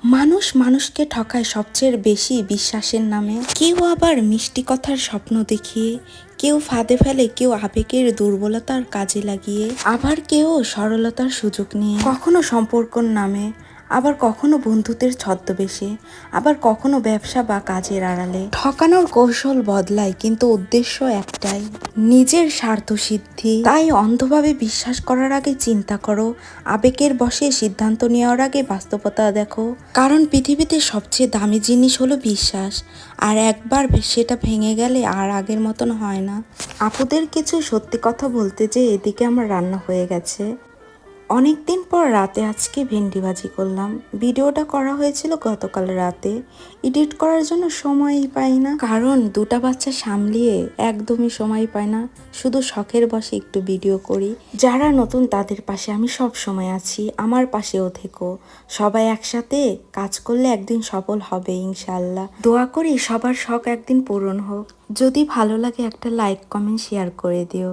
মানুষ মানুষকে ঠকায় সবচেয়ে বেশি বিশ্বাসের নামে। কেউ আবার মিষ্টি কথার স্বপ্ন দেখিয়ে, কেউ ফাঁদে ফেলে, কেউ আবেগের দুর্বলতার কাজে লাগিয়ে, আবার কেউ সরলতার সুযোগ নিয়ে। কখনো সম্পর্কর নামে, আবার কখনো বন্ধুত্বের ছদ্মবেশে, আবার কখনো ব্যবসা বা কাজের আড়ালে। ঠকানোর কৌশল বদলায় কিন্তু উদ্দেশ্য একটাই, নিজের স্বার্থ সিদ্ধি। তাই অন্ধভাবে বিশ্বাস করার আগে চিন্তা করো, আবেগের বশে সিদ্ধান্ত নেওয়ার আগে বাস্তবতা দেখো। কারণ পৃথিবীতে সবচেয়ে দামি জিনিস হলো বিশ্বাস, আর একবার সেটা ভেঙে গেলে আর আগের মতন হয় না। আপুদের কিছু সত্যি কথা বলতে যে এদিকে আমার রান্না হয়ে গেছে। অনেকদিন পর রাতে আজকে ভেন্ডি ভাজি করলাম। ভিডিওটা করা হয়েছিল গতকাল রাতে, এডিট করার জন্য সময়ই পাই না, কারণ দুটা বাচ্চা সামলিয়ে একদমই সময় পাই না। শুধু শখের বশে একটু ভিডিও করি। যারা নতুন তাদের পাশে আমি সব সময় আছি, আমার পাশেও থেকো। সবাই একসাথে কাজ করলে একদিন সফল হবে ইনশাআল্লাহ। দোয়া করি সবার শখ একদিন পূরণ হোক। যদি ভালো লাগে একটা লাইক কমেন্ট শেয়ার করে দিও।